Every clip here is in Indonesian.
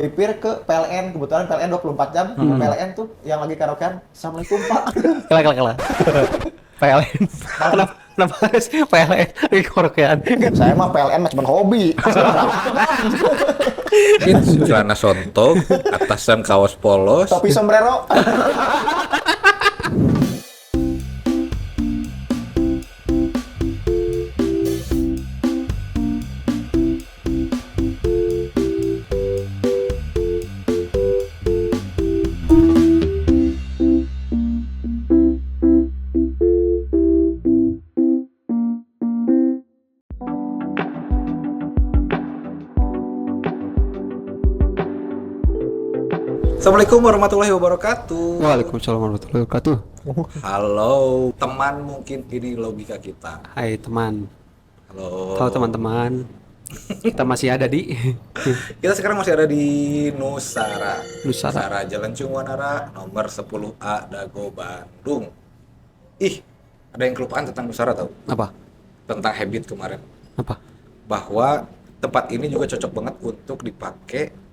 Mampir ke PLN, kebetulan PLN 24 jam. PLN tuh yang lagi karaokean, Assalamualaikum Pak. Kela. PLN. Kenapa harus PLN di karaokean? Saya mah PLN mah cuma hobi. Celana sontok, atasan kaos polos. Topi sombrero. Assalamualaikum warahmatullahi wabarakatuh. Waalaikumsalam warahmatullahi wabarakatuh. Halo teman, mungkin ini logika kita. Hai teman. Halo. Halo teman-teman. Kita masih ada di Kita sekarang masih ada di Nusara. Nusara. Jalan Cungwanara, nomor 10A, Dago, Bandung. Ih, ada yang kelupaan tentang Nusara tahu? apa? Tentang habit kemarin. Apa? Bahwa tempat ini juga cocok banget untuk dipakai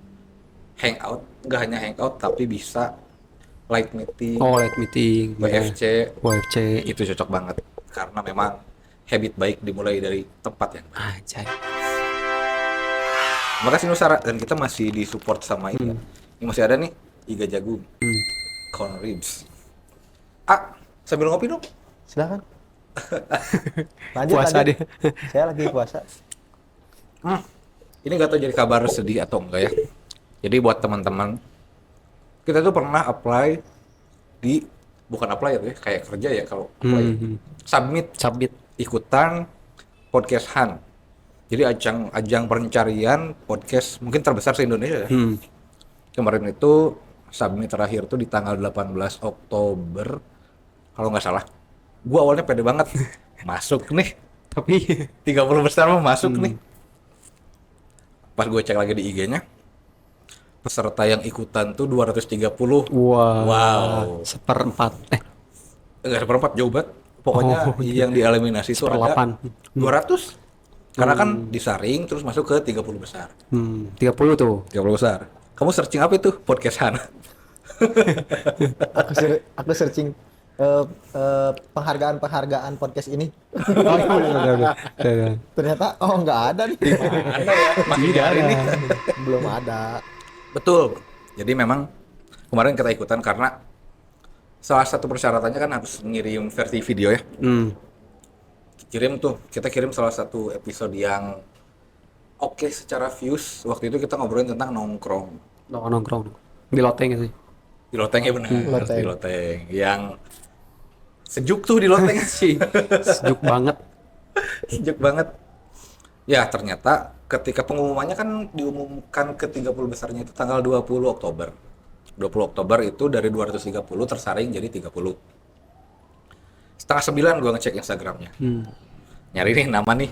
hangout, nggak hanya hangout tapi bisa light meeting, Oh, light meeting. WFC, WFC. itu cocok banget karena memang habit baik dimulai dari tempat yang baik. Anjay. Makasih Nusara, dan kita masih disupport sama ini. Ini masih ada nih Iga Jagung, corn ribs. Sambil ngopi dong. Silakan. Lanjut, Puasa lanjut. dia. Saya lagi puasa. Ini nggak tahu jadi kabar sedih atau enggak ya. Jadi buat teman-teman, kita tuh pernah apply di, bukan apply ya, kayak kerja ya kalau apply. Submit ikutan podcast Han. Jadi ajang pencarian podcast mungkin terbesar se Indonesia ya. Kemarin itu submit terakhir tuh di tanggal 18 Oktober kalau nggak salah. Gua awalnya pede banget masuk nih, Tapi 30 besar mah masuk nih. Pas gue cek lagi di IG-nya, peserta yang ikutan tuh 230. Wow. Seperempat. Enggak seperempat, jauh banget. Pokoknya yang dieliminasi itu ada 200. Karena kan disaring terus masuk ke 30 besar. 30 tuh. 30 besar. Kamu searching apa itu? Podcast Han. Aku searching penghargaan podcast ini. Udah. Ternyata nggak ada nih. Masih hari ini. Belum ada. Betul. Jadi memang kemarin kita ikutan karena salah satu persyaratannya kan harus ngirim versi video ya. Kita kirim salah satu episode yang oke secara views. Waktu itu kita ngobrolin tentang nongkrong. Nongkrong. Di loteng sih. Di Loteng ya benar. Loteng. Di Loteng. Yang sejuk tuh di Loteng sih. Sejuk banget. Sejuk banget. Ya ternyata ketika pengumumannya kan diumumkan ke 30 besarnya itu tanggal 20 Oktober. 20 Oktober itu dari 230 tersaring jadi 30. Setengah 9 gue ngecek Instagramnya. Nyari nih nama nih.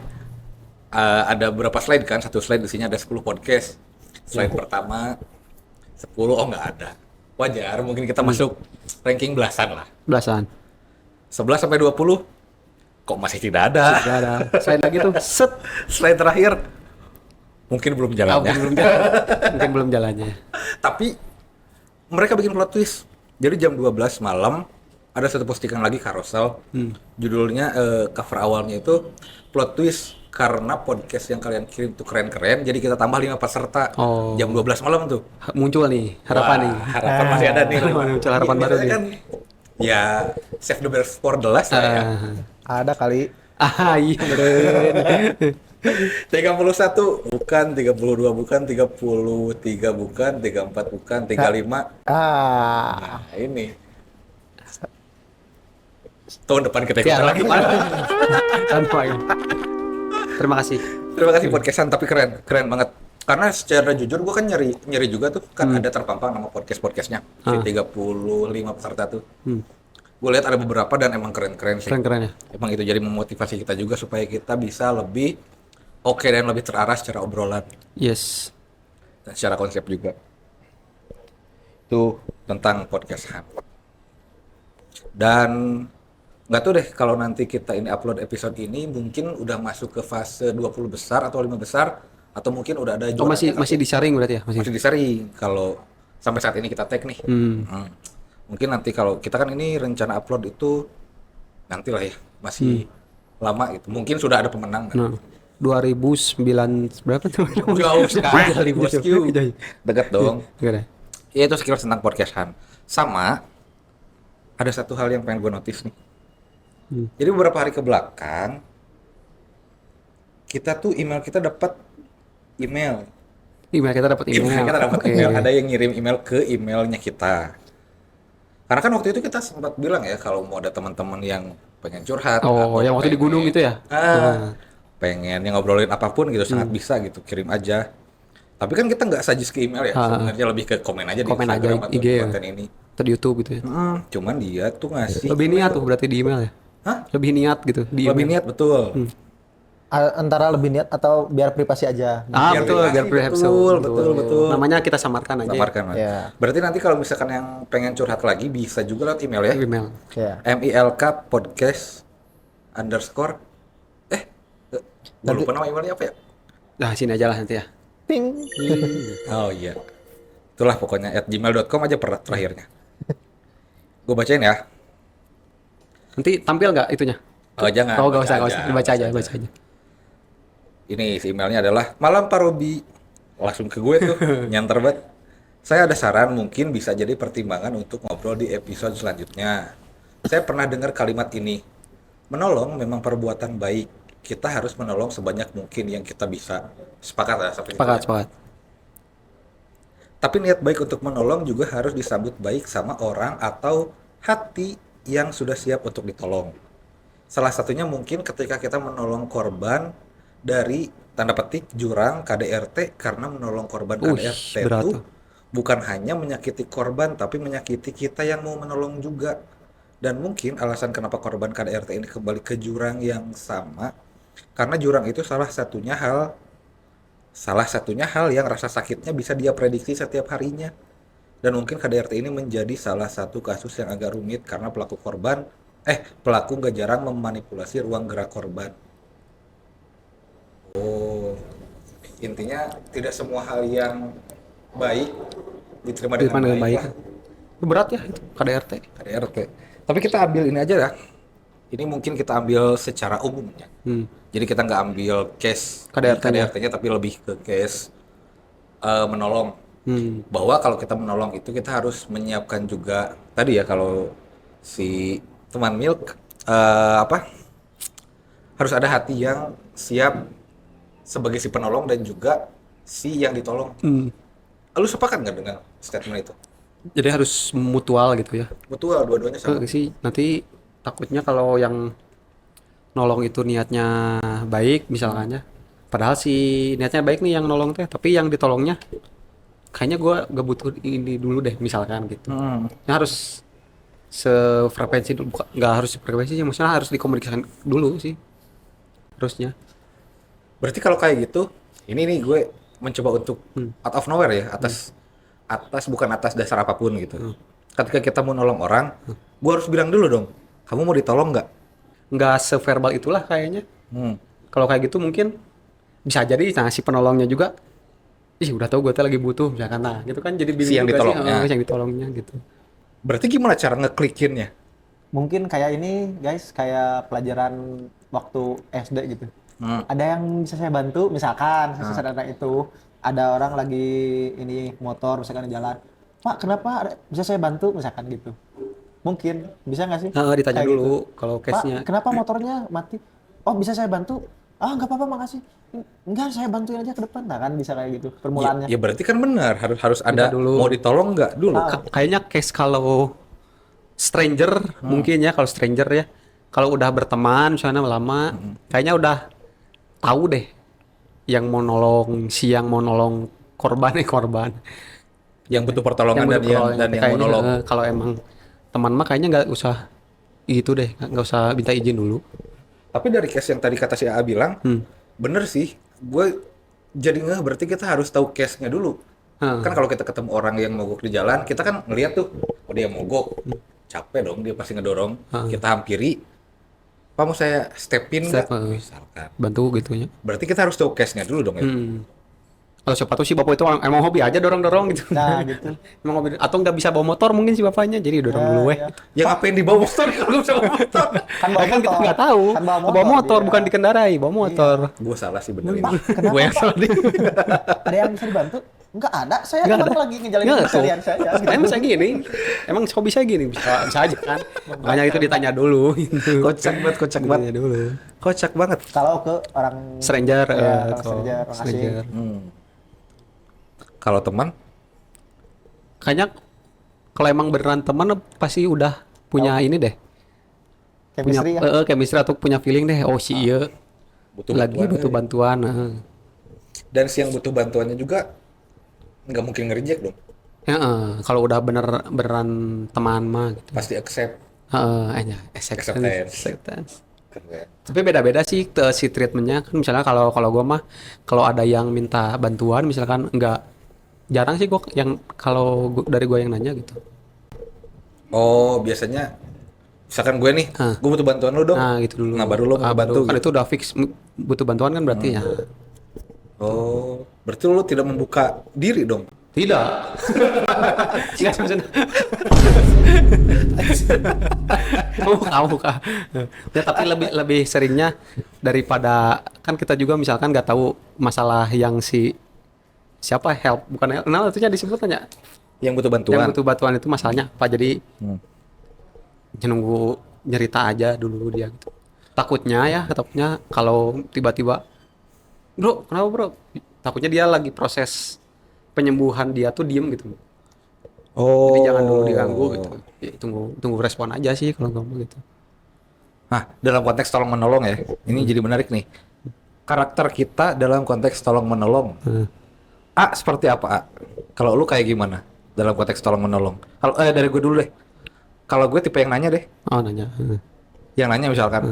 Ada berapa slide kan? Satu slide isinya ada 10 podcast. Slide pertama 10, nggak ada. Wajar, mungkin kita masuk ranking belasan lah. Belasan. 11 sampai 20 kok masih tidak ada. Gak ada. Slide lagi tuh. Set. Slide terakhir mungkin belum jalannya. Mungkin belum jalannya. Tapi mereka bikin plot twist. Jadi jam 12 malam ada satu postingan lagi carousel. Judulnya cover awalnya itu plot twist karena podcast yang kalian kirim tuh keren-keren. Jadi kita tambah 5 peserta. Jam 12 malam tuh. Muncul nih harapan nih. Harapan masih ada nih. Muncul harapan baru nih. Kan, ya save the best for the last lah ya. Ada kali. Iya bener. 31 bukan, 32 bukan, 33 bukan, 34 bukan, 35. Nah, ini. Tahun depan kita ikutan lagi. Terima kasih. Terima kasih podcastan, tapi keren banget. Karena secara jujur gue kan nyari juga tuh, kan ada terpampang nama podcastnya. Si 35 peserta tuh. Gue lihat ada beberapa dan emang keren-keren sih. Keren ya. Emang itu jadi memotivasi kita juga supaya kita bisa lebih oke dan lebih terarah secara obrolan. Yes. Dan secara konsep juga. Itu tentang podcast Han. Dan nggak tahu deh kalau nanti kita ini upload episode ini mungkin udah masuk ke fase 20 besar atau 5 besar atau mungkin udah ada Oh, masih juaranya, disaring berarti ya? masih disaring kalau sampai saat ini kita tag nih. Mungkin nanti kalau kita kan ini rencana upload itu nanti lah ya, masih lama gitu. Mungkin sudah ada pemenang kan. Nah, 2009 berapa tuh? Jauh sekali bosku. Jauh. Dekat dong. Gimana? Ya itu sekilas tentang podcastan. Sama ada satu hal yang pengen gue notice nih. Jadi beberapa hari ke belakang kita tuh email kita dapat email. Email kita dapat email. Email kita dapat Oke. email. Ada yang ngirim email ke emailnya kita. Karena kan waktu itu kita sempat bilang ya kalau mau ada teman-teman yang pengen curhat. Oh, atau yang waktu di gunung itu ya? Pengen yang ngobrolin apapun gitu sangat bisa gitu, kirim aja. Tapi kan kita nggak suggest ke email ya, sebenarnya lebih ke komen aja Komen di aja Instagram atau IG di ya? konten ini. Atau di YouTube gitu ya? Cuman dia tuh ngasih Lebih niat tuh berarti di email ya? Hah? Lebih niat gitu di lebih email. niat betul. Antara lebih niat atau biar privasi aja. Ah, Biar betul, privasi, biar privasi. betul. Namanya kita samarkan aja. Samarkan Mas. Ya. Berarti nanti kalau misalkan yang pengen curhat lagi bisa juga lewat email ya. Ya. Email. Ya. MILK podcast underscore gue lupa nama emailnya apa ya? Nah, sini aja lah nanti ya. Ping. Oh iya. Itulah pokoknya @gmail.com aja terakhirnya. Gue bacain ya. Nanti tampil nggak itunya? Oh jangan. Oh, nggak usah, baca baca aja. Ini si emailnya adalah malam Pak Robi. Langsung ke gue tuh, nyantar banget. Saya ada saran mungkin bisa jadi pertimbangan untuk ngobrol di episode selanjutnya. Saya pernah dengar kalimat ini. Menolong memang perbuatan baik. Kita harus menolong sebanyak mungkin yang kita bisa. Sepakat ya? Sampai situ ya? Sepakat. Tapi niat baik untuk menolong juga harus disambut baik sama orang atau hati yang sudah siap untuk ditolong. Salah satunya mungkin ketika kita menolong korban dari tanda petik jurang KDRT, karena menolong korban KDRT berat itu tuh. bukan hanya menyakiti korban tapi menyakiti kita yang mau menolong juga. Dan mungkin alasan kenapa korban KDRT ini kembali ke jurang yang sama karena jurang itu salah satunya hal yang rasa sakitnya bisa dia prediksi setiap harinya. Dan mungkin KDRT ini menjadi salah satu kasus yang agak rumit karena pelaku nggak jarang memanipulasi ruang gerak korban. Oh, intinya tidak semua hal yang baik diterima dengan baik. Lah. Berat ya itu KDRT. Tapi kita ambil ini aja ya. Ini mungkin kita ambil secara umumnya. Jadi kita nggak ambil case KDRT-nya tapi lebih ke case menolong. Bahwa kalau kita menolong itu kita harus menyiapkan juga tadi ya, kalau si teman Milk harus ada hati yang siap sebagai si penolong dan juga si yang ditolong. Lu sepakat nggak dengan statement itu? Jadi harus mutual gitu ya? Betul, dua-duanya sama. Sih, nanti takutnya kalau yang nolong itu niatnya baik misalnya, padahal si niatnya baik nih yang nolong teh, tapi yang ditolongnya kayaknya gue gak butuh ini dulu deh misalkan gitu. Ya harus sefrekuensi dulu, nggak harus sefrekuensi, maksudnya harus dikomunikasikan dulu sih harusnya. Berarti kalau kayak gitu, ini nih gue mencoba untuk out of nowhere ya, bukan atas dasar apapun gitu. Ketika kita mau nolong orang, gue harus bilang dulu dong, kamu mau ditolong nggak? Nggak severbal itulah kayaknya. Kalau kayak gitu mungkin bisa jadi nah si penolongnya juga, udah tau gue tuh lagi butuh misalkan, nah gitu kan jadi bingung Si yang juga ditolongnya. sih, yang ditolongnya gitu. Berarti gimana cara ngeklikinnya? Mungkin kayak ini guys, kayak pelajaran waktu SD gitu. Ada yang bisa saya bantu, misalkan saya sederhana itu ada orang lagi ini motor misalkan di jalan, Pak kenapa bisa saya bantu misalkan gitu, mungkin bisa nggak sih? Ditanya Kayak dulu gitu. kalau Pak case-nya. kenapa motornya mati? Oh bisa saya bantu? Nggak apa-apa makasih. Enggak, saya bantuin aja ke depan, nah kan bisa kayak gitu permulaannya. Ya berarti kan benar, harus ada dulu. mau ditolong nggak dulu. Kayaknya case kalau stranger mungkin ya, kalau stranger ya, kalau udah berteman misalnya lama, kayaknya udah tahu deh yang mau nolong, yang mau nolong korban. Yang butuh pertolongan dan yang mau nolong. Kalau emang teman mah kayaknya nggak usah gitu deh, nggak usah minta izin dulu. Tapi dari case yang tadi kata si AA bilang, bener sih, gue jadi berarti kita harus tahu case-nya dulu. Kan kalau kita ketemu orang yang mogok di jalan, kita kan ngeliat tuh, oh dia mogok, capek dong, dia pasti ngedorong, kita hampiri, Pak mau saya stepin nggak? Misalkan. Bantu gitunya. Berarti kita harus tahu case-nya dulu dong ya. Kalau siapa tahu si bapak itu emang hobi aja dorong-dorong gitu. Nah gitu. Emang hobi atau nggak bisa bawa motor mungkin si bapaknya jadi dorong dulu weh. Iya. Ya ngapain dibawa motor kalau nggak bisa bawa motor? Kan Ya kan kita motor. nggak tahu. Kan Bawa motor dia. bukan dikendarai, bawa motor. Gue salah sih bener Pak, ini. kenapa, Gue yang Pak? salah deh. Ada yang bisa dibantu? Enggak ada. Saya Nggak emang ada. lagi ngejalanin Nggak, tuh. keseharian saya. Gitu. Emang saya gini, emang hobi saya gini, bisa aja kan. Makanya itu ditanya dulu. Gitu. Kocak banget, kocak banget. Ditanya dulu. Kocak banget. Kalau ke orang Stranger, ya, orang atau stranger, orang asing. stranger. Kalau teman, Kayaknya kalau emang beneran teman pasti udah punya ini deh. Punya Chemistry ya. chemistry atau punya feeling deh. Oh si iya butuh lagi bantuan, butuh ya. bantuan. Dan si yang butuh bantuannya juga nggak mungkin nge-reject dong. Ya, kalau udah beneran teman mah gitu. Pasti accept. Acceptance. Acceptance. Keren. Tapi beda-beda sih si treatmentnya kan misalnya kalau gua mah kalau ada yang minta bantuan misalkan enggak jarang sih gua yang dari gua yang nanya gitu. Oh, biasanya misalkan gue nih, gue butuh bantuan lu dong. Nah gitu dulu. Nah, baru lo mau bantu. Kan Gitu. itu udah fix butuh bantuan kan berarti ya. Oh, berarti lu tidak membuka diri dong. Tidak. Enggak maksudnya. Buka. Ya, tapi lebih seringnya daripada kan kita juga misalkan nggak tahu masalah yang siapa help bukan help. Nah, itunya disebut tanya. Yang butuh bantuan. Yang butuh bantuan itu masalahnya apa? Jadi Hmm. nunggu nyerita aja dulu dia gitu. Takutnya kalau tiba-tiba, bro, kenapa bro? Takutnya dia lagi proses penyembuhan dia tuh diem gitu. Oh. Jadi jangan dulu diganggu gitu. Ya, tunggu respon aja sih kalau ngomong gitu. Nah, dalam konteks tolong menolong ya, ini jadi menarik nih. Karakter kita dalam konteks tolong menolong. A seperti apa A? Kalau lu kayak gimana dalam konteks tolong menolong? Kalau dari gue dulu deh. Kalau gue tipe yang nanya deh. Oh nanya. Yang nanya misalkan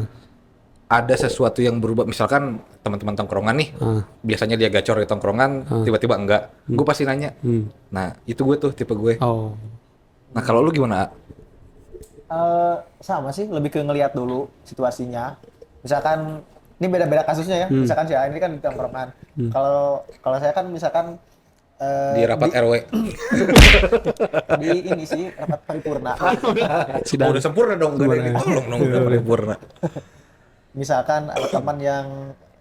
ada sesuatu yang berubah, misalkan teman-teman tongkrongan nih, biasanya dia gacor di tongkrongan, tiba-tiba enggak. Gue pasti nanya. Nah, itu gue tuh tipe gue. Oh. Nah, kalau lu gimana A? Sama sih, lebih ke ngelihat dulu situasinya. Misalkan ini beda-beda kasusnya ya. Misalkan si A ini kan di tongkrongan. Kalau saya kan misalkan Di rapat RW. di ini sih rapat paripurna. Oh, udah sempurna dong, gak ada yang ditolong dong, udah paripurna. Misalkan ada teman yang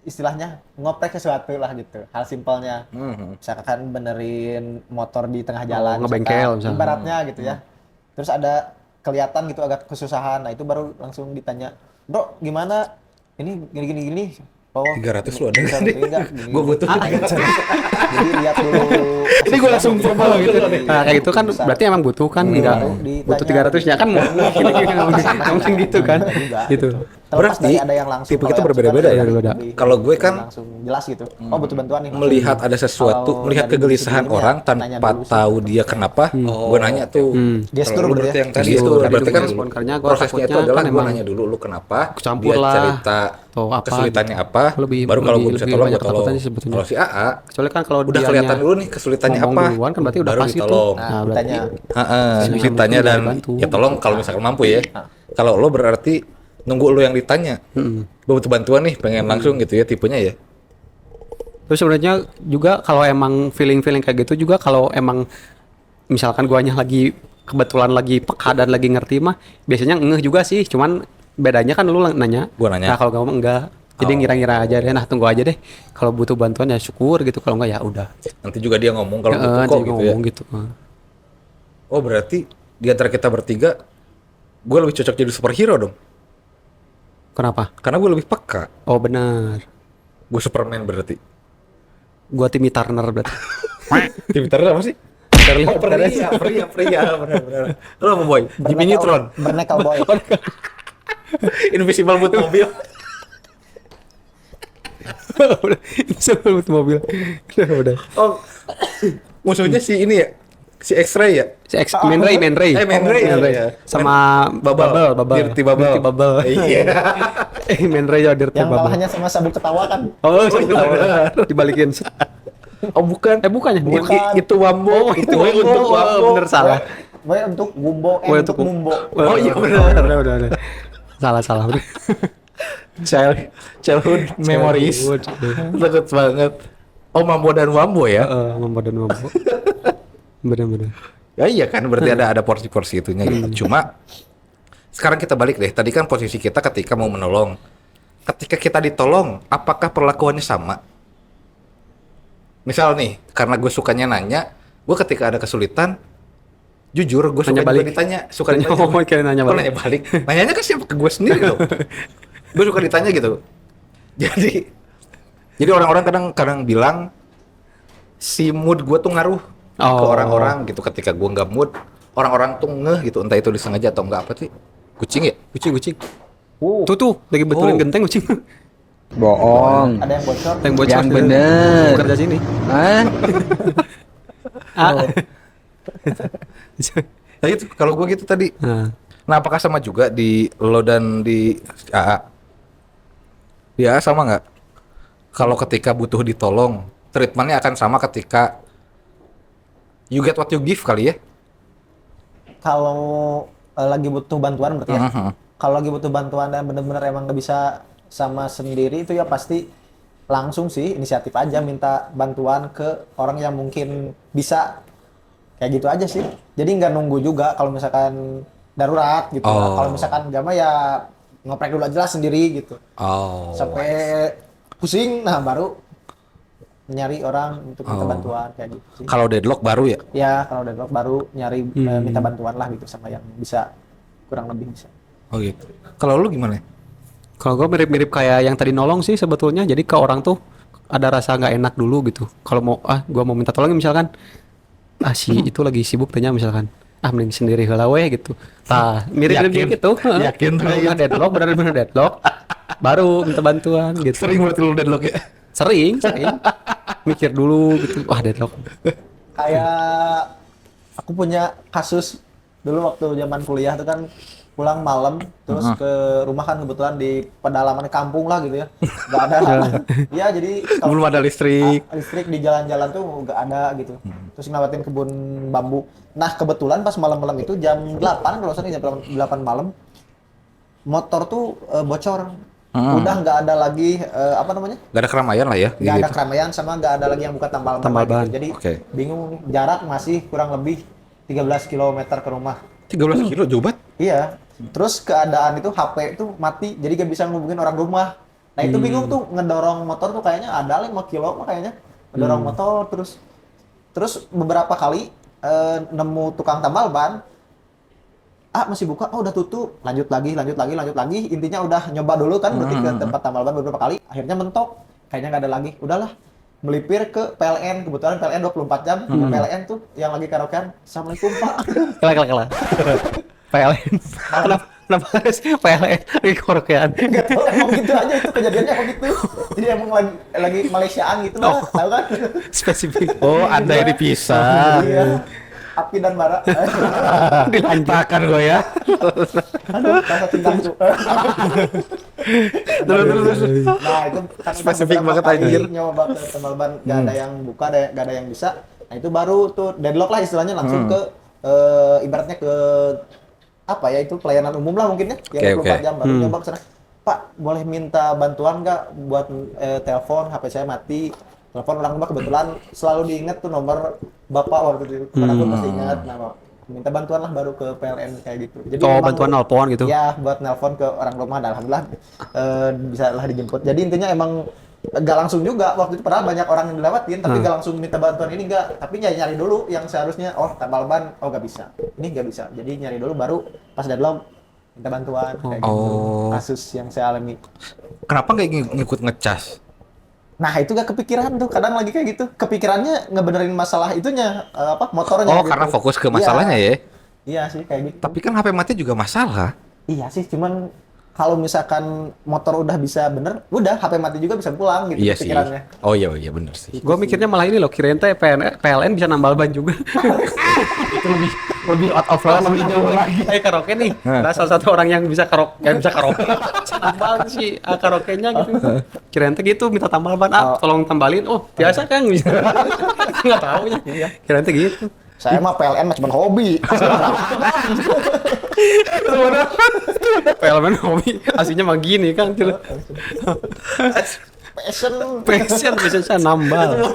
istilahnya ngoprek sesuatu lah gitu. Hal simpelnya. Misalkan benerin motor di tengah jalan. ngebengkel misalkan, misalnya. ibaratnya gitu ya. Terus ada kelihatan gitu agak kesusahan. Nah itu baru langsung ditanya, bro gimana? Ini gini. Oh, 300 lu ada bisa nggak, begini Dek? nggak? Gini. Gua butuh. Jadi lihat dulu. Ini gue langsung promo gitu. Nah kayak gitu kan Bisa. berarti emang butuh kan enggak Ditanya. butuh 300-nya kan mungkin gitu kan. Gitu. Terlepas Berarti dari ada yang langsung. tipe kalau kita yang berbeda-beda suka ya? lebih- Beda. Kalau gue kan langsung jelas gitu. Oh butuh bantuan nih. Melihat ada sesuatu, Kalau melihat dari kegelisahan segi orang ini ya, nanya tanpa dulu sih. tahu dia kenapa, gue nanya tuh. Gestur Kalau lu berarti berarti ya? yang tadi Gestur. itu, Tadi berarti itu kan respon, karena gua prosesnya itu takutnya adalah kan gue emang nanya dulu lu kenapa, kecampur dia lah, cerita atau apa, kesulitannya gitu. apa, Lebih- baru kalau gue lebih- bisa lebih tolong banyak gue tolong. ketakutannya sebetulnya. Kalau si AA Kecuali kan kalau udah dianya kelihatan dulu nih kesulitannya ngomong apa, duluan kan berarti udah baru pasti tuh. ditolong. Nah, berarti ditanya. bisa Ditanya mungkin dan dibantu. ya tolong kalau misalkan mampu ya. Kalau lo berarti nunggu lo yang ditanya. Gue butuh bantuan nih, pengen langsung gitu ya tipenya ya. Terus sebenarnya juga kalau emang feeling kayak gitu juga kalau emang misalkan guanya lagi kebetulan lagi peka dan lagi ngerti mah biasanya ngeh juga sih, cuman bedanya kan lu nanya. Gua nanya. Nah, kalau kamu enggak. Jadi ngira-ngira aja deh, nah tunggu aja deh. Kalau butuh bantuan ya syukur gitu, kalau enggak ya udah. Nanti juga dia ngomong kalau butuh Heeh, kok jadi gitu ya. ngomong gitu. Oh berarti di antara kita bertiga, gue lebih cocok jadi superhero dong. Kenapa? Karena gue lebih peka. Oh benar. Gue Superman berarti. Gua Timmy Turner berarti. Twitter apa sih? Oh, pria, benar. Lo apa boy? Jimmy Neutron. Bernekel boy. Invisible Boot mobil. Bisa buat mobil. Udah. Oh, musuhnya si ini ya, si X-Ray ya. Si Man Ray. Man Ray, ya. Sama Bubble. Dirty Bubble. Iya. Man Ray ya Dirty Yang Bubble. kalahnya sama sabuk ketawa kan. Oh, dibalikin. Oh bukan. Bukannya. Bukan. Itu Wambo. Oh, itu untuk Wambo. bener salah. Boy untuk Gumbo, Boy untuk Mumbo. Oh iya benar. Udah. Salah. Childhood memories. Childhood. Deket banget. Oh, Mambo dan Wambo ya? Mambo dan Mambo. Bener-bener. Ya iya kan, berarti ada porsi-porsi itunya gitu. Cuma sekarang kita balik deh. Tadi kan posisi kita ketika mau menolong. Ketika kita ditolong, apakah perlakuannya sama? Misal nih, karena gue sukanya nanya, gue ketika ada kesulitan, jujur gue suka Nanya balik. juga ditanya, suka Nanya, ditanya. oh, kira nanya Kok balik. nanya balik? Nanyanya kan siapa ke gue sendiri loh. Gue suka ditanya gitu. Jadi orang-orang kadang bilang si mood gue tuh ngaruh ke orang-orang gitu. Ketika gue nggak mood, orang-orang tuh ngeh gitu. Entah itu disengaja atau enggak, apa sih? Kucing ya? Kucing. Tuh, lagi betulin genteng kucing. Bohong. Ada yang bocor. Yang bocor. Yang bener. Kerja sini. Hah? Nah itu kalau gue gitu tadi. Nah apakah sama juga di lo dan di AA? Di AA sama nggak? Kalau ketika butuh ditolong, treatmentnya akan sama ketika you get what you give kali ya? Kalau lagi butuh bantuan berarti ya. Mhm. Kalau lagi butuh bantuan dan bener-bener emang nggak bisa sama sendiri itu ya pasti langsung sih inisiatif aja minta bantuan ke orang yang mungkin bisa, kayak gitu aja sih. Jadi nggak nunggu juga kalau misalkan darurat gitu. Oh. Kalau misalkan nggak mah ya ngoprek dulu aja lah sendiri gitu. Oh. Sampai pusing, nah baru nyari orang untuk minta Oh. bantuan kayak gitu sih. Kalau deadlock baru ya? Ya kalau deadlock baru nyari minta bantuan lah gitu sama yang bisa, kurang lebih bisa. Oh gitu. Kalau lu gimana? Kalau gue mirip-mirip kayak yang tadi nolong sih sebetulnya. Jadi ke orang tuh ada rasa nggak enak dulu gitu. Kalau mau gue mau minta tolong misalkan, si itu lagi sibuk tanya misalkan, mending sendiri heula we gitu. Tah, mirip-mirip gitu. Yakin tuh Kalau gitu. udah deadlock, benar-benar deadlock, baru minta bantuan gitu. Sering berarti lu deadlock ya? Sering. Mikir dulu gitu. Wah, deadlock. Kayak aku punya kasus dulu waktu zaman kuliah tuh kan pulang malam terus ke rumah kan kebetulan di pedalaman kampung lah gitu ya, nggak ada. Ya jadi kalau Belum ada listrik. listrik di jalan-jalan tuh nggak ada gitu. Terus ngelewatin kebun bambu. Nah kebetulan pas malam-malam itu jam 8 kalau jam 8 malam motor tuh bocor. Udah nggak ada lagi apa namanya? Gak ada keramaian lah ya? Nggak ada gitu. keramaian sama nggak ada lagi yang buka tambal Tambal ban. gitu. Jadi Oke. bingung nih, jarak masih kurang lebih 13 km ke rumah. 13 kilo jauh banget. Iya. Terus keadaan itu HP itu mati, jadi gak bisa ngubungin orang rumah. Nah itu bingung tuh ngedorong motor tuh kayaknya ada 5 kilo mah kayaknya ngedorong motor terus beberapa kali nemu tukang tambal ban. Masih buka, udah tutup, lanjut lagi. Intinya udah nyoba dulu kan berarti ke tempat tambal ban beberapa kali, akhirnya mentok, kayaknya nggak ada lagi. Udahlah, melipir ke PLN, kebetulan PLN 24 jam, ke PLN tuh yang lagi karaokean, Assalamualaikum Pak. Kela. PLN. Kenapa harus PLN di karaokean? Nggak tahu, emang gitu aja itu kejadiannya emang gitu. Jadi emang lagi Malaysiaan gitu lah, tahu kan? Spesifik. Oh, ada yang dipisah. Iya. Api dan bara. Dilantakan gue ya. Aduh, rasa cintaku. Terus. Nah, itu kan Spesifik udah beberapa banget, kali anjir. nyoba ke tambal ban, gak ada yang buka, gak ada yang bisa. Nah, itu baru tuh deadlock lah istilahnya langsung ke ibaratnya ke apa ya itu pelayanan umum lah mungkin ya, yang 24 jam baru nyoba ke sana. Pak, boleh minta bantuan nggak buat telepon, HP saya mati. Telepon orang rumah kebetulan selalu diingat tuh nomor bapak waktu itu. Karena aku pasti ingat. Nah, minta bantuan lah baru ke PLN kayak gitu. Jadi memang Bantuan nelpon gitu. ya buat nelpon ke orang rumah, dan alhamdulillah bisa lah dijemput. Jadi intinya emang gak langsung juga waktu itu, padahal banyak orang yang dilewatin tapi gak langsung minta bantuan ini enggak, tapi nyari dulu yang seharusnya tambal ban gak bisa, ini gak bisa, jadi nyari dulu baru pas deadlock minta bantuan kayak gitu. Kasus yang saya alami. Kenapa nggak ngikut ngecas? Nah itu gak kepikiran tuh, kadang lagi kayak gitu kepikirannya ngebenerin masalah itunya motornya Oh, gitu. karena fokus ke masalahnya ya? Iya sih kayak gitu. Tapi kan HP mati juga masalah. Iya sih, cuman kalau misalkan motor udah bisa bener, udah HP mati juga bisa pulang gitu Iya sih. pikirannya. Oh iya bener sih. Gue mikirnya malah ini loh, kirain teh PLN bisa nambal ban juga. Itu lebih out of line, lebih jauh lagi. Kayak karaoke nih. Nah, salah satu orang yang bisa karaoke, bisa nambal sih karaoke-nya gitu. Kirain teh gitu, minta tambal ban, tolong tambalin. Oh, biasa kan. Enggak tahu ya. Kirain teh gitu. Saya mah PLN mah cuma hobi. PLN hobi, aslinya mah gini kan. Passion. Passion nambal.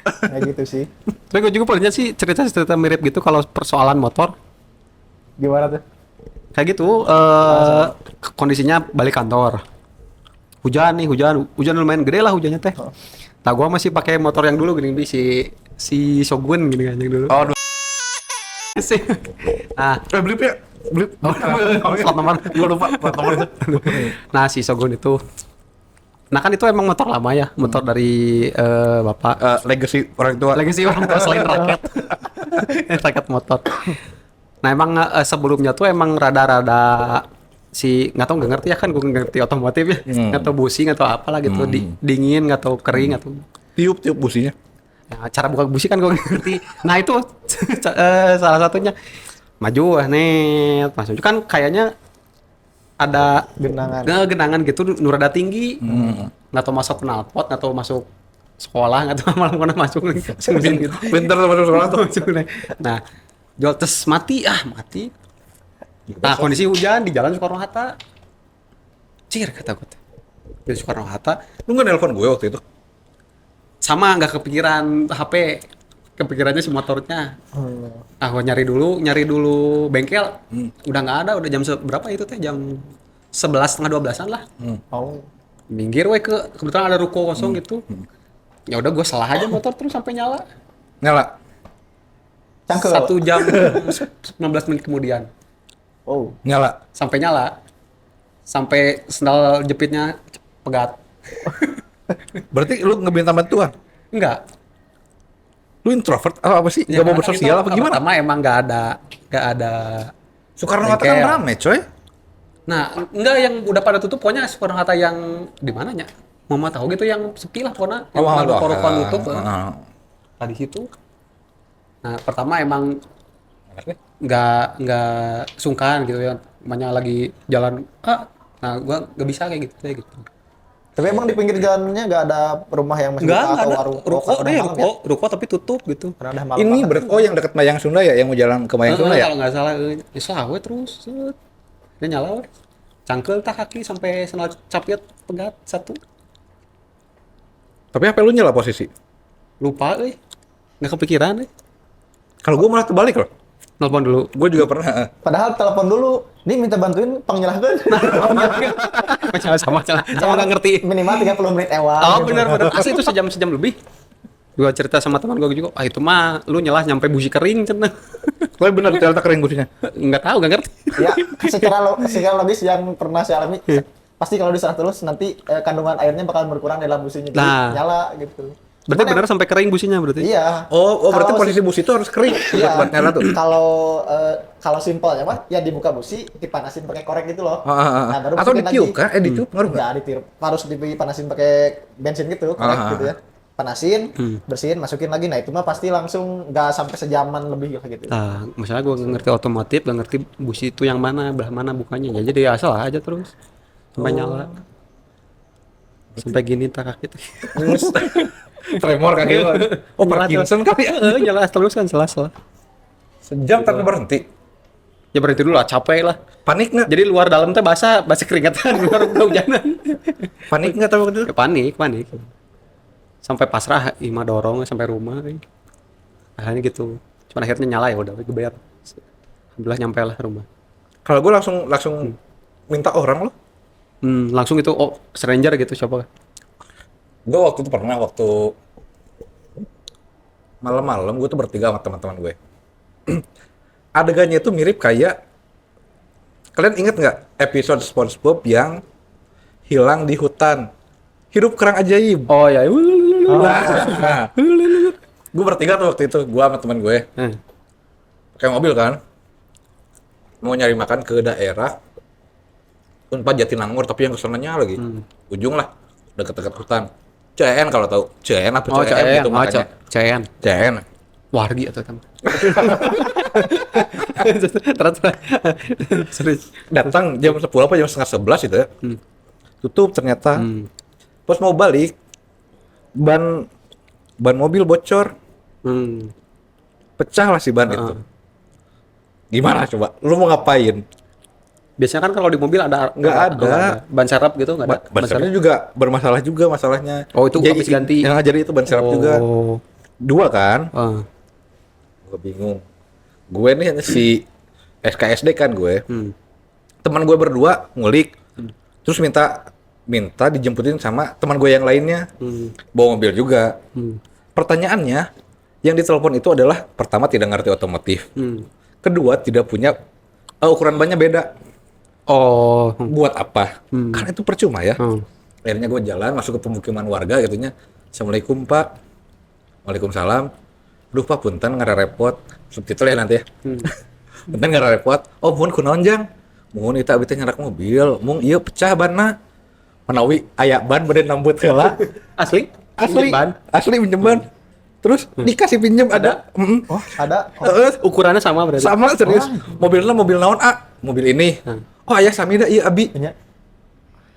Kayak gitu sih. Tapi gue juga pernah sih cerita-cerita mirip gitu kalau persoalan motor. Gimana tuh? Kayak gitu, kondisinya balik kantor. Hujan lumayan gede lah hujannya teh. Nah gua masih pakai motor yang dulu gini si Shogun gini kan yang dulu. Oh, Sih. Nah, blip ya. Blip. plat nomor. Gua lupa plat nomor itu. Nah si Shogun itu, nah kan itu emang motor lama ya, motor dari bapak. Legacy orang tua. Legacy orang tua selain raket, raket motor. Nah emang sebelumnya tuh emang rada-rada nggak ngerti ya kan, gue nggak ngerti otomotif ya, nggak tahu busi nggak tahu apalah gitu, dingin nggak tahu kering atau Tiup businya. nah, cara buka busi kan gue nggak ngerti. Nah itu salah satunya maju net masuk kan kayaknya ada genangan gitu nurada tinggi, nggak tahu masuk knalpot nggak tahu masuk sekolah nggak tahu malam mana masuk gitu. Pinter masuk sekolah tuh. Nah jual tes mati. Nah kondisi hujan di jalan Soekarno-Hatta, kata gue di Soekarno-Hatta. Lu nggak nelpon gue waktu itu? Sama nggak kepikiran HP, kepikirannya si motornya. Ah gue nyari dulu bengkel, udah nggak ada, udah jam berapa itu teh, jam 11:30-12an lah. Minggir kebetulan ada ruko kosong gitu. Ya udah gue salah aja motor terus sampai nyala. Cangkel. 1 jam 19 menit kemudian. Nyala. Sampai sendal jepitnya pegat. Berarti lu ngebinta bantuan? Enggak. Lu introvert atau apa sih? Ya, Gak mau bersosial apa gimana? Pertama emang nggak ada. Soekarno-Hatta kan bengkel. rame, coy. Nah, enggak yang udah pada tutup, pokoknya Soekarno-Hatta yang di mananya? Mama tahu gitu yang sepi lah pokoknya, yang ada ruko-ruko nutup. Nah, di situ. Nah, pertama emang nggak sungkan gitu ya, namanya lagi jalan. Nah, gua nggak bisa kayak gitu. Tapi emang di pinggir jalannya nggak ada rumah yang masih buka atau ada. warung Ruko tapi tutup gitu. Karena udah malam Ini banget. yang dekat Mayang Sunda ya, yang mau jalan ke Mayang Sunda ya? Kalau nggak salah, we terus, dia nyala we. Cangkel tak kaki sampai sendal capit pegat 1. Tapi HP lu nyala posisi? Lupa nggak kepikiran Kalau gue malah terbalik loh. Nelpon dulu. Gue juga pernah. Padahal telepon dulu, nih minta bantuin pengyelahkan. sama nggak ngerti. Minimal 30 menit ewa. Oh benar asli itu sejam lebih. Gua cerita sama teman gua juga, itu mah lu nyelah nyampe busi kering cenah. Tapi benar ternyata kering businya. Nggak tahu, nggak ngerti. Ya, secara logis yang pernah saya alami, pasti kalau diserah terus nanti kandungan airnya bakal berkurang dalam businya. Jadi nyala gitu. Berarti Cuman benar sampai kering businya berarti? Iya. Oh berarti Kalau posisi busi itu harus kering buat nyala tuh. Kalau simpelnya mah ya dibuka busi, dipanasin pakai korek gitu loh. Nah, baru atau masukin ditiup lagi. kan? Ditiup ngaruh nggak? Nggak ditiup, harus dipanasin pakai bensin gitu, korek gitu ya. Panasin, bersihin, masukin lagi. Nah itu mah pasti langsung nggak sampai sejaman lebih kayak gitu. Nah, masalah gua nggak ngerti otomotif, nggak ngerti busi itu yang mana, belah mana bukanya. Ya jadi asal aja terus sampai nyala. Sampai gini tak kaki tuh. Tremor kaki lu. Oh Parkinson kali ya? Nyala terus kan salah. Sejam tapi berhenti. Ya berhenti dulu lah, capek lah. Panik nggak? Jadi luar dalam teh basah keringetan, luar udah hujanan. Panik nggak tahu waktu itu? Ya, panik. Sampai pasrah, Ima dorong sampai rumah. Akhirnya gitu. Cuman akhirnya nyala ya udah, gue bayar. Alhamdulillah nyampe lah rumah. Kalau gue langsung minta orang loh. Langsung itu stranger gitu coba. Gue waktu itu pernah malam-malam gue tuh bertiga sama teman-teman gue. Adegannya itu mirip kayak, kalian inget nggak episode SpongeBob yang hilang di hutan, hidup kerang ajaib? Oh ya. Gue bertiga tuh waktu itu, gue sama teman gue pakai mobil kan, mau nyari makan ke daerah Unpad Jatinangor, tapi yang kesananya lagi ujung lah, dekat-dekat hutan. CN kalau tahu, CN apa CN gitu makanya. CN. Wargi atau apa? Serius. Datang jam 10 apa jam setengah 11 itu ya. Tutup ternyata. Pas mau balik, ban mobil bocor. Pecah lah si ban itu. Gimana coba? Lu mau ngapain? Biasanya kan kalau di mobil ada Nggak ada. ban serep gitu nggak ada. Ban serepnya juga bermasalah juga masalahnya. Oh, itu habis ganti. Jadi itu ban serep juga. Oh. 2 kan? Ah. Gue bingung. Gue nih si SKSD kan gue. Teman gue berdua ngulik. Terus minta dijemputin sama teman gue yang lainnya. Bawa mobil juga. Pertanyaannya, yang ditelepon itu adalah pertama tidak ngerti otomotif. Kedua tidak punya ukuran bannya beda. Oh. Buat apa? Karena itu percuma ya. Hmm. Akhirnya gue jalan masuk ke pemukiman warga gitunya. Assalamualaikum Pak. Waalaikumsalam. Duh Pak punten ngara repot. Subtitle ya nanti ya. Punten ngara repot. Oh mohon kunaon jang. Mohon itu abis nyerak mobil. Mung iya pecah banna. Manawi aya ban bade nambut heula. Asli? Asli. Ban? Asli pinjem ban. Terus dikasih pinjem ada. Oh, ada. Ukurannya sama berarti? Sama serius. Mobilnya mobil naon mobil ini. Oh ayah sami da iya abi. Nya.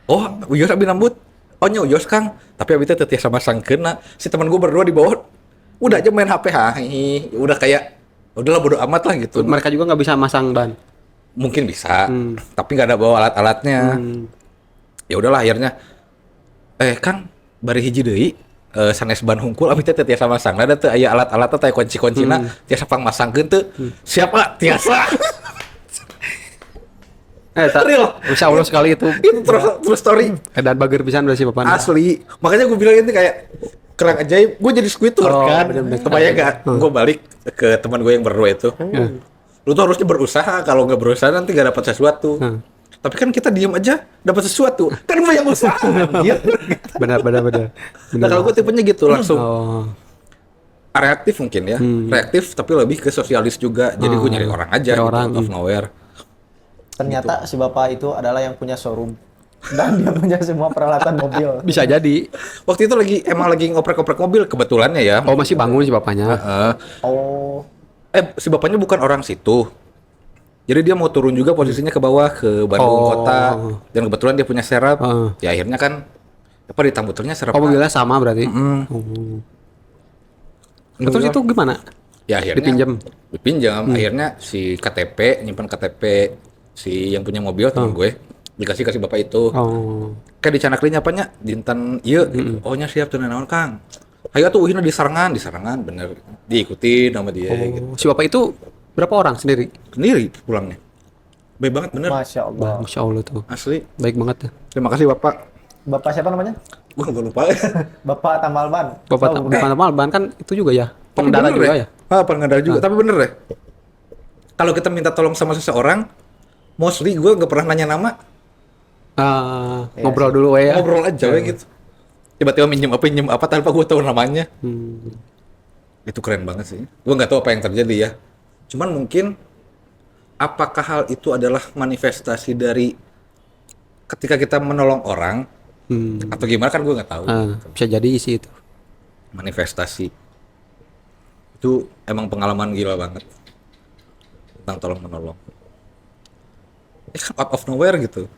Oh, uyos abi nambut. Oh nya uyos Kang. Tapi abi teh teu tiasa masangkeun. Si teman gue berdua di bawah udah aja main HP udah kayak udahlah bodo amat lah gitu. Mereka juga nggak bisa masang ban. Mungkin bisa, tapi nggak ada bawa alat-alatnya. Ya udahlah akhirnya Kang bari hiji deui sanes ban hungkul abi teh teu tiasa masang. Ada teu aya alat-alatna teh kunci-kuncina tiasa pangmasangkeun teu. Siapa? Tiasa. Real. Insya Allah sekali itu. Itu terus story. Dan bager pisan udah si Bapak. Asli. Makanya gue bilang itu kayak kerang ajaib. Gue jadi Squidward kan. bener-bener. Kebayang gak? Gue balik ke teman gue yang berdua itu. Lu tuh harusnya berusaha. Kalau nggak berusaha nanti gak dapat sesuatu. Tapi kan kita diem aja dapat sesuatu. Kan gue yang usaha. Benar. Nah kalau gue tipenya gitu langsung Oh. reaktif mungkin ya. Reaktif tapi lebih ke sosialis juga. Jadi gue nyari orang aja. Nyari Gitu, orang. out of nowhere. Ternyata si bapak itu adalah yang punya showroom dan dia punya semua peralatan mobil. Bisa jadi. Waktu itu emang lagi ngoprek-ngoprek mobil kebetulannya ya. Oh masih bangun si bapaknya. Heeh. Oh, Si bapaknya bukan orang situ. Jadi dia mau turun juga posisinya ke bawah ke Bandung kota dan kebetulan dia punya serep. Ya akhirnya kan apa ditambuternya serep. Oh mobilnya sama berarti. Terus itu gimana? Ya akhirnya dipinjam. Akhirnya si KTP nyimpan KTP si yang punya mobil temen gue dikasih bapak itu. Oh. Kayak dicanaklinya apanya dinten iya gitu. Oh nya siap tuh naon Kang. Ayo tuh uhina disarangan bener diikuti nama dia gitu. Si bapak itu berapa orang sendiri? Sendiri pulangnya. Baik banget bener. Masya Allah. Masya Allah tuh. Asli. Baik banget ya. Terima kasih Bapak. Bapak siapa namanya? Gue lupa. Bapak Tamal Ban. Bapak Oh, bukan Malban kan itu juga ya. Pengendara juga ya. Pengendara juga. Tapi bener deh. Kalau kita minta tolong sama seseorang, mostly gue nggak pernah nanya nama. Ngobrol dulu ya. Ngobrol aja gitu. Tiba-tiba minjem apa tanpa gue tahu namanya. Itu keren banget sih. Gue nggak tahu apa yang terjadi ya. Cuman mungkin apakah hal itu adalah manifestasi dari ketika kita menolong orang atau gimana kan gue nggak tahu. Bisa jadi sih itu. Manifestasi itu emang pengalaman gila banget tentang tolong menolong. Kan out of nowhere gitu.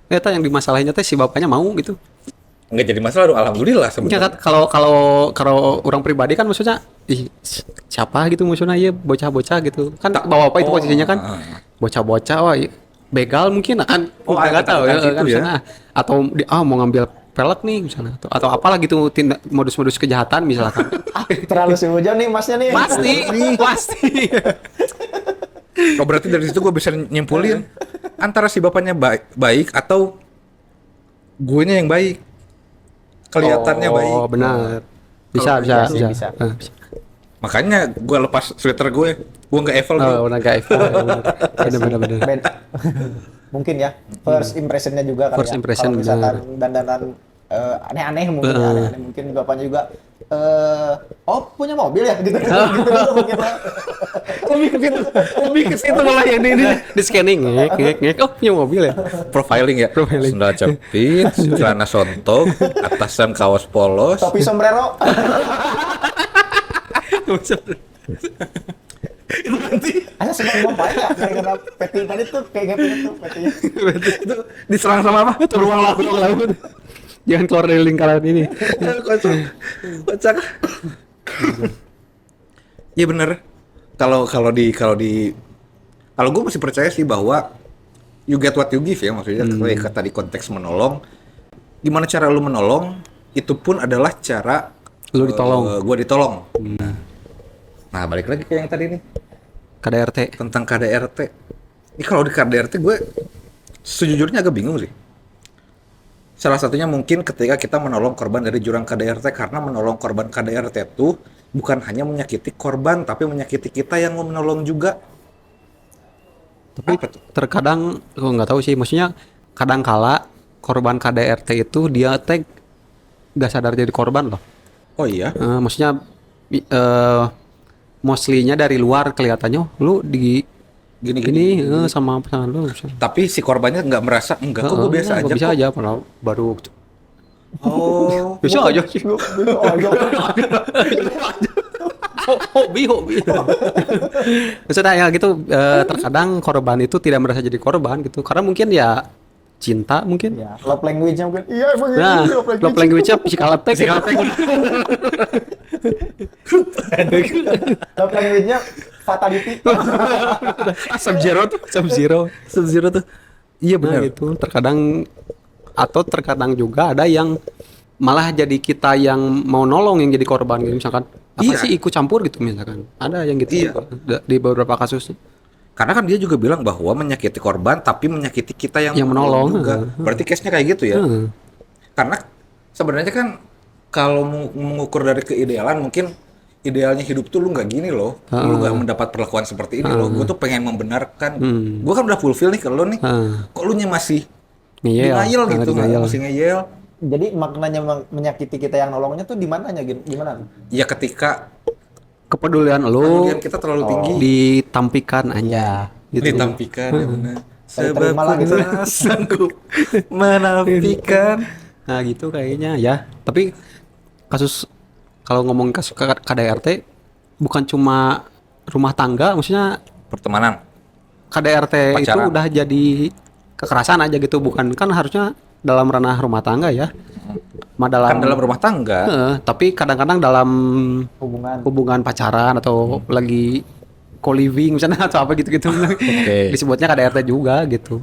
Ternyata yang dimasalahinnya teh si bapaknya mau gitu. Nggak jadi masalah dong, alhamdulillah Ya sebenarnya. kan kalau orang pribadi kan maksudnya siapa gitu maksudnya ya bocah-bocah gitu. Kan bawa apa itu posisinya kan? Bocah-bocah wah begal mungkin akan nggak tahu ya kan ya. misalnya. Atau mau ngambil pelek nih misalnya atau apalah gitu tindak modus-modus kejahatan misalkan. terlalu seujon nih masnya nih. Pasti. Oh, berarti dari situ gue bisa nyimpulin antara si bapaknya baik atau guenya yang baik. Kelihatannya baik. Oh, benar. Bisa. Bisa. Makanya gue lepas sweater gue nggak Eiffel. Oh, udah gak Eiffel. Benar. Mungkin ya first impressionnya juga kali First ya. impression, Kalau misalkan dandanan aneh-aneh mungkin aneh-aneh mungkin bapaknya juga punya mobil ya gitu gitu mungkin lah. Lebih ke situ malah yang di scanning ngek oh punya mobil ya. profiling ya. Sendal jepit, celana sontok, atasan kaos polos. Topi sombrero. Itu nanti Asa senang bapak ya karena peti tadi tuh kayak gitu tuh petinya. itu diserang sama apa? Beruang laut. Jangan keluar dari lingkaran ini. Kocak. Iya bener. Kalau gue masih percaya sih bahwa you get what you give ya, maksudnya ketika tadi konteks menolong, gimana cara lu menolong itu pun adalah cara Lu ditolong. gua ditolong. Nah, balik lagi ke yang tadi nih KDRT. tentang KDRT. Ini kalau di KDRT gue sejujurnya agak bingung sih. Salah satunya mungkin ketika kita menolong korban dari jurang KDRT, karena menolong korban KDRT itu bukan hanya menyakiti korban tapi menyakiti kita yang mau menolong juga. Tapi Apa tuh? terkadang gue nggak tahu sih, maksudnya kadang kala korban KDRT itu dia teh gak sadar jadi korban loh. Oh iya. Maksudnya mostly-nya dari luar kelihatannya lu di Gini-gini. sama pasangan lu. Misalnya. Tapi si korbannya nggak merasa, enggak kok gue biasa aja Bisa kok. aja padahal baru Oh, bisa aja sih. Hobi. Maksudnya ya gitu, terkadang korban itu tidak merasa jadi korban gitu, karena mungkin ya cinta mungkin. Ya, love language-nya mungkin. Iya, emang Nah, itu love language-nya physical attack. Love language-nya fatality. Sub-zero tuh. Iya benar gitu. Terkadang juga ada yang malah jadi kita yang mau nolong yang jadi korban gitu, misalkan apa Iya. sih ikut campur gitu misalkan. Ada yang gitu Iya. juga di beberapa kasus. karena kan dia juga bilang bahwa menyakiti korban tapi menyakiti kita yang Yang menolong, juga. Berarti case-nya kayak gitu ya. Karena sebenarnya kan kalau mengukur dari keidealan, mungkin idealnya hidup tuh lu nggak gini loh, lu nggak mendapat perlakuan seperti ini loh. Gue tuh pengen membenarkan. Gue kan udah fulfill nih ke lu nih. Kok lu nya masih denial gitu, masih ngeyel. Jadi maknanya menyakiti kita yang nolongnya tuh di mananya gimana? Ya ketika Kepedulian lu kemudian kita terlalu tinggi ditampikan aja gitu. ditampikan ya benar. Sebab terima lah gitu. ku tak sanggup menafikan. Nah gitu kayaknya ya. Tapi kasus kalau ngomong kasus KDRT bukan cuma rumah tangga, maksudnya Pertemanan. KDRT itu Pacaran. udah jadi kekerasan aja gitu, bukan kan harusnya dalam ranah rumah tangga ya. Kan dalam rumah tangga. Tapi kadang-kadang dalam Hubungan pacaran atau lagi co-living misalnya atau apa gitu-gitu. Disebutnya KDRT juga gitu.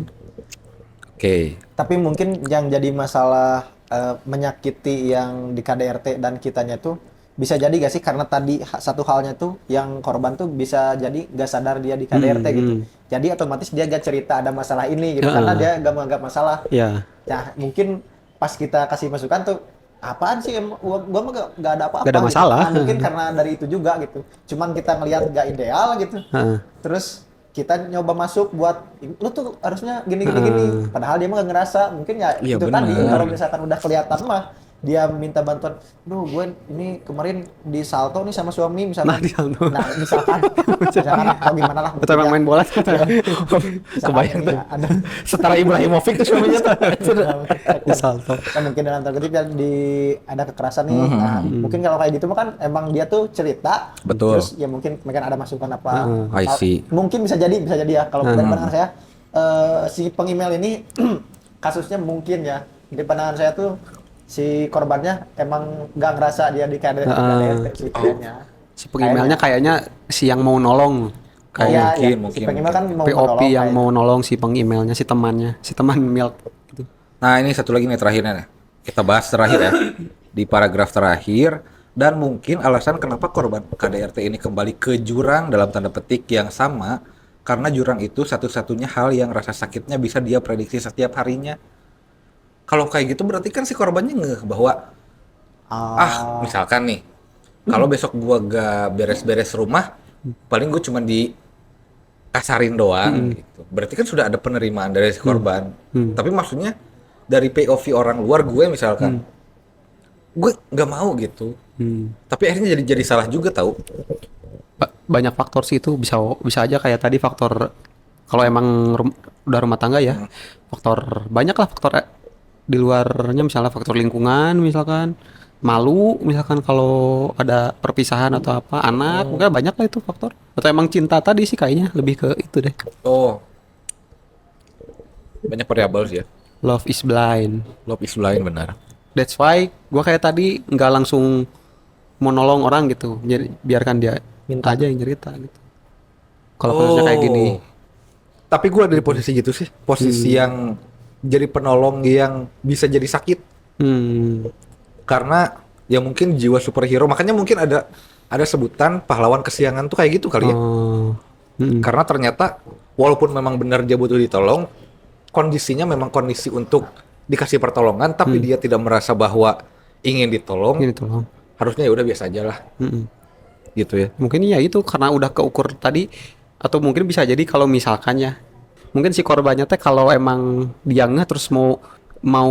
Oke. Tapi mungkin yang jadi masalah menyakiti yang di KDRT dan kitanya tuh bisa jadi gak sih karena tadi satu halnya tuh yang korban tuh bisa jadi gak sadar dia di KDRT gitu. Jadi otomatis dia gak cerita ada masalah ini gitu karena dia gak menganggap masalah. Ya. Nah mungkin pas kita kasih masukan tuh apaan sih gua mah gak ada apa-apa Gak ada gitu. masalah. Nah, mungkin karena dari itu juga gitu. Cuman kita ngelihat gak ideal gitu. Terus kita nyoba masuk buat lu tuh harusnya gini. Padahal dia mah gak ngerasa. Mungkin ya Iya, itu benar. tadi kalau misalkan udah kelihatan mah dia minta bantuan, gue ini kemarin di salto nih sama suami misalkan. Nah, di salto. Nah, misalkan atau gimana lah. Atau emang main bola Kebayang tuh. Ada Setara Ibrahimovic tuh suaminya. di salto. kan mungkin dalam tanda kutip ada kekerasan nih. Nah, mungkin kalau kayak gitu mah kan emang dia tuh cerita. Betul. Terus ya mungkin ada masukan apa. I see. Mungkin bisa jadi ya kalau dari pandangan saya si pengemail ini kasusnya mungkin ya di pandangan saya tuh si korbannya emang nggak ngerasa dia di KDRT sih kayaknya. Si pengemailnya kayaknya si yang mau nolong. Kayak Iya, mungkin. si pengemail kan mau POP menolong yang kayak- mau nolong si pengemailnya, si teman milk gitu. Nah, ini satu lagi nih terakhirnya nih. Kita bahas terakhir ya. Di paragraf terakhir, dan mungkin alasan kenapa korban KDRT ini kembali ke jurang dalam tanda petik yang sama, karena jurang itu satu-satunya hal yang rasa sakitnya bisa dia prediksi setiap harinya. Kalau kayak gitu berarti kan si korbannya ngeh bahwa misalkan nih, kalau besok gua gak beres-beres rumah, paling gue cuma dikasarin doang gitu. Berarti kan sudah ada penerimaan dari si korban. Tapi maksudnya dari POV orang luar gue misalkan, gue nggak mau gitu. Tapi akhirnya jadi salah juga tahu. Banyak faktor sih itu, bisa aja kayak tadi faktor kalau emang udah rumah tangga ya. Faktor banyak lah faktor di luarnya, misalnya faktor lingkungan, misalkan malu, misalkan kalau ada perpisahan atau apa, anak, mungkin banyak lah itu faktor. Atau emang cinta tadi sih kayaknya lebih ke itu deh. Oh, banyak variabel sih ya. Love is blind. Love is blind, benar. That's why gua kayak tadi nggak langsung mau nolong orang gitu. Jadi biarkan dia minta aja yang cerita gitu. Kalau kasusnya kayak gini. Tapi gue ada di posisi gitu sih, posisi yang jadi penolong yang bisa jadi sakit. Karena ya mungkin jiwa superhero, makanya mungkin ada sebutan pahlawan kesiangan tuh kayak gitu kali ya. Karena ternyata walaupun memang benar dia butuh ditolong, kondisinya memang kondisi untuk dikasih pertolongan, tapi dia tidak merasa bahwa ingin ditolong. Ini tolong. Harusnya ya udah biasa aja lah. Gitu ya. Mungkin ya itu karena udah keukur tadi, atau mungkin bisa jadi kalau misalkan ya, mungkin si korbannya teh kalau emang dia ngeh terus mau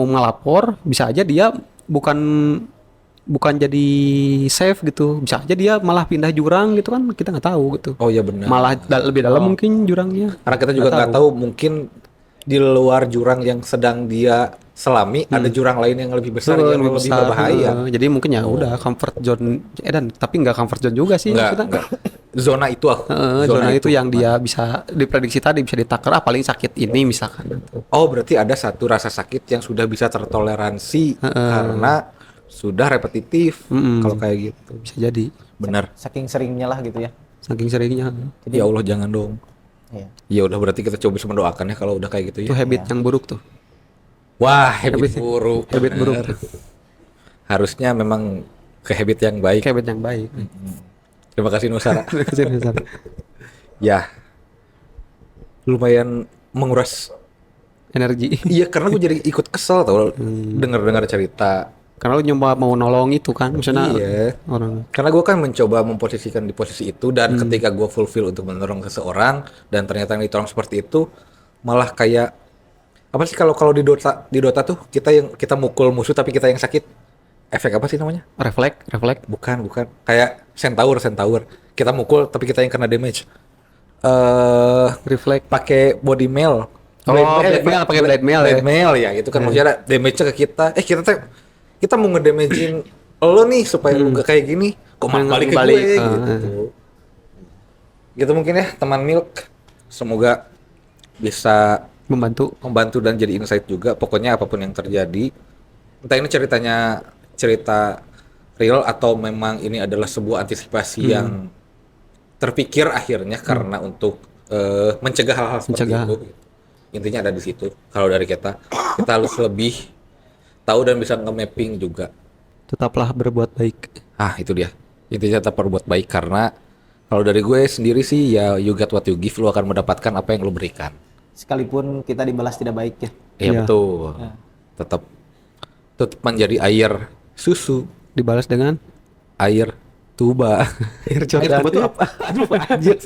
ngelapor, bisa aja dia bukan jadi safe gitu, bisa aja dia malah pindah jurang gitu kan, kita nggak tahu gitu. Oh iya benar. Malah lebih dalam mungkin jurangnya. Karena kita juga nggak tahu mungkin di luar jurang yang sedang dia selami ada jurang lain yang lebih besar yang lebih besar, berbahaya. jadi mungkin ya udah comfort zone, dan tapi nggak comfort zone juga sih maksudnya. Enggak. Zona itu Zona itu yang dia bisa diprediksi tadi, bisa ditaker paling sakit ini misalkan. Oh, berarti ada satu rasa sakit yang sudah bisa tertoleransi karena sudah repetitif. Kalau kayak gitu Bisa jadi benar. Saking seringnya lah gitu ya. saking seringnya. Ya Allah jangan dong. Iya. Ya udah berarti kita coba mendoakan ya kalau udah kayak gitu Itu ya. habit yang buruk tuh. Wah, habit buruk. Habit buruk. bener. Harusnya memang ke habit yang baik. Habit yang baik. Terima kasih Nusara. Kecil. Ya. Lumayan menguras. Energi. Iya, karena gue jadi ikut kesel tau dengar-dengar cerita. Karena lu nyoba mau nolong itu kan, misalnya Iya. orang. Karena gue kan mencoba memposisikan di posisi itu dan ketika gue fulfill untuk menolong seseorang dan ternyata yang ditolong seperti itu malah kayak apa sih kalau di Dota tuh kita mukul musuh tapi kita yang sakit, efek apa sih namanya? Refleks. Bukan kayak centaur kita mukul tapi kita yang kena damage. Refleks. Pakai body mail. Blade mail, pakai blade mail ya. Blade mail ya gitu kan maksudnya ada damage-nya ke kita. Kita mau ngedamagein lo nih supaya lu gak kayak gini, kok malah balik ke gue gitu. Gitu mungkin ya teman Milk. Semoga bisa membantu dan jadi insight juga. Pokoknya apapun yang terjadi, entah ini cerita real atau memang ini adalah sebuah antisipasi yang terpikir akhirnya karena untuk mencegah hal-hal seperti itu. Intinya ada di situ. Kalau dari kita harus lebih tahu dan bisa nge-mapping juga. Tetaplah berbuat baik. Itu dia. Intinya tetap berbuat baik karena kalau dari gue sendiri sih ya you get what you give, lu akan mendapatkan apa yang lu berikan. Sekalipun kita dibalas tidak baik ya. Iya. Betul. Tetap menjadi air susu Dibalas dengan air tuba. air Air tuba tuh apa? Aduh, anjir.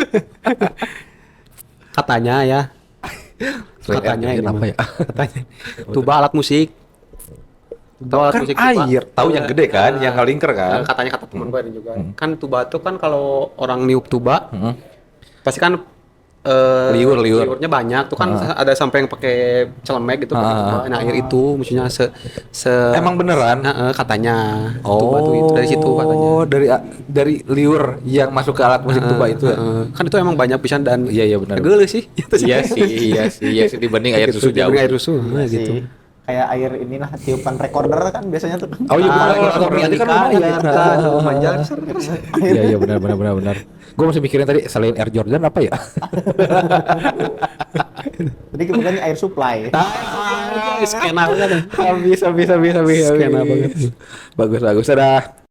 Katanya ya. Katanya ini apa mah. ya? Katanya. Tuba alat musik. Tahu alat Kan musik tuba? air, tahu yang gede kan, yang ngelingker kan? Katanya kata teman gue ini juga. Kan tuba tuh kan kalau orang niup tuba, pasti kan liurnya banyak tuh kan, ada sampai yang pakai celemek gitu pakai tuba. Nah air itu maksudnya Emang beneran? katanya tuba tuh itu dari situ katanya. Oh, dari liur yang masuk ke alat musik tuba itu ya? Kan itu emang banyak pisan dan Iya benar. geuleuh sih. Iya sih dibanding air susu jauh. Dibanding air susu gitu. Kayak air inilah tiupan recorder kan biasanya tuh. Oh iya benar, recorder ini kan Amerika, lumayan. Manjal. Iya benar. Gue masih mikirin tadi selain Air Jordan apa ya? Jadi kemudian air supply. Skena banget. Habis. Skena banget. Bagus. Dah.